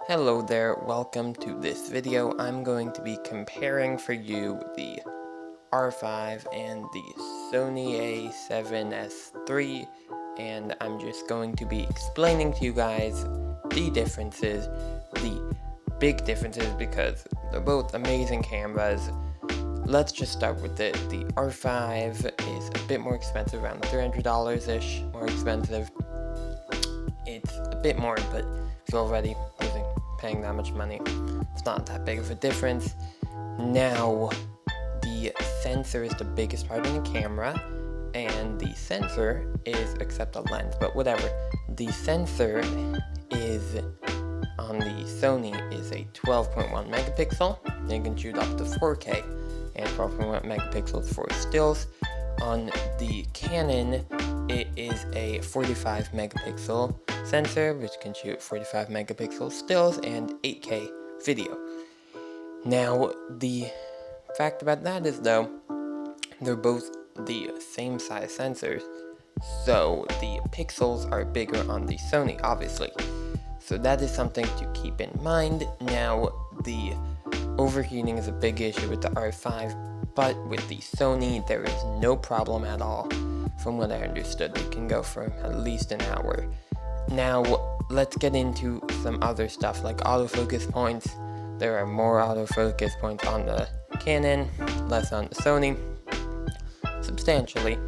Hello there, welcome to this video. I'm going to be comparing for you the R5 and the Sony a7S3, and I'm just going to be explaining to you guys the differences, the big differences, because they're both amazing cameras. Let's just start with it. The R5 is a bit more expensive, around $300-ish more expensive. It's a bit more, but if you're already paying that much money, it's not that big of a difference. Now, the sensor is the biggest part in the camera, and the sensor is, except the lens, but whatever. The sensor is, on the Sony, is a 12.1 megapixel. You can shoot up to 4K, and 12.1 megapixels for stills. On the Canon, it is a 45 megapixel sensor, which can shoot 45 megapixel stills and 8K video. Now, the fact about that is, though, they're both the same size sensors, so the pixels are bigger on the Sony, obviously. So that is something to keep in mind. Now, the overheating is a big issue with the R5, but with the Sony, there is no problem at all. From what I understood, it can go for at least an hour. Now, let's get into some other stuff like autofocus points. There are more autofocus points on the Canon, less on the Sony, substantially.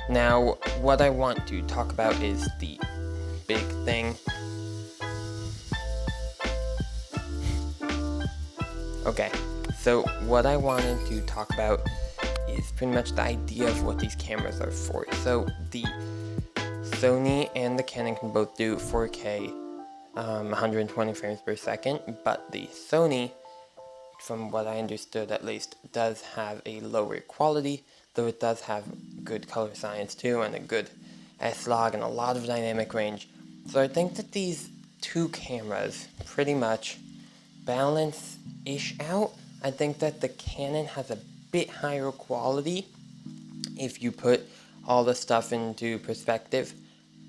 Now, what I want to talk about is the big thing. Okay, so what I wanted to talk about is pretty much the idea of what these cameras are for. So the Sony and the Canon can both do 4K, 120 frames per second, but the Sony, from what I understood at least, does have a lower quality, though it does have good color science too, and a good S-Log and a lot of dynamic range. So I think that these two cameras pretty much balance-ish out. I think that the Canon has a bit higher quality if you put all the stuff into perspective,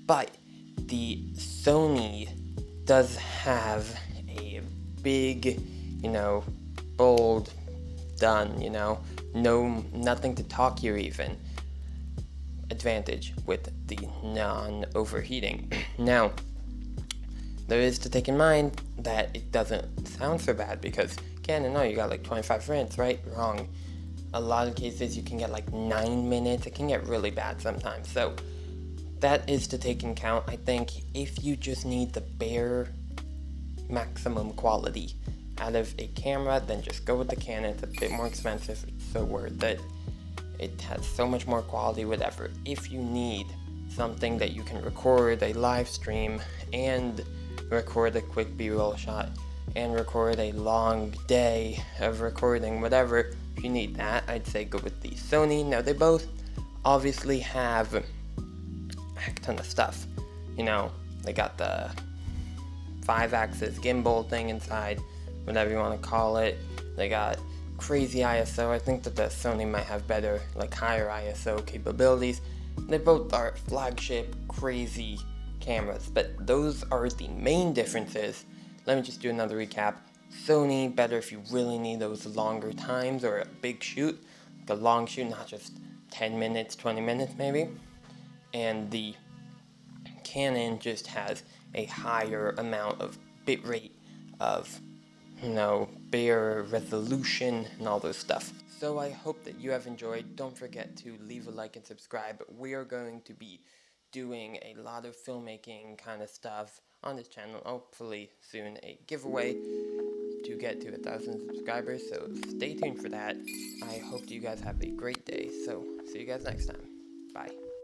but the Sony does have a big, bold, done, nothing to talk here even, advantage with the non-overheating. Now, there is to take in mind that it doesn't sound so bad, because Canon, no, you got like 25 frames, right? Wrong. A lot of cases you can get like 9 minutes. It can get really bad sometimes. So that is to take in account. I think if you just need the bare maximum quality out of a camera, then just go with the Canon. It's a bit more expensive. It's so worth it. It has so much more quality, whatever. If you need something that you can record a live stream and record a quick B-roll shot and record a long day of recording, whatever, if you need that, I'd say go with the Sony. Now, they both obviously have a ton of stuff. They got the 5-axis gimbal thing inside, whatever you want to call it. They got crazy ISO. I think that the Sony might have better, higher ISO capabilities. They both are flagship, crazy cameras, but those are the main differences. Let me just do another recap. Sony, better if you really need those longer times or a big shoot, like a long shoot, not just 10 minutes, 20 minutes maybe. And the Canon just has a higher amount of bitrate, of, bare resolution and all those stuff. So I hope that you have enjoyed. Don't forget to leave a like and subscribe. We are going to be doing a lot of filmmaking kind of stuff on this channel. Hopefully soon a giveaway to get to 1,000 subscribers, so stay tuned for that. I hope you guys have a great day, so see you guys next time. Bye.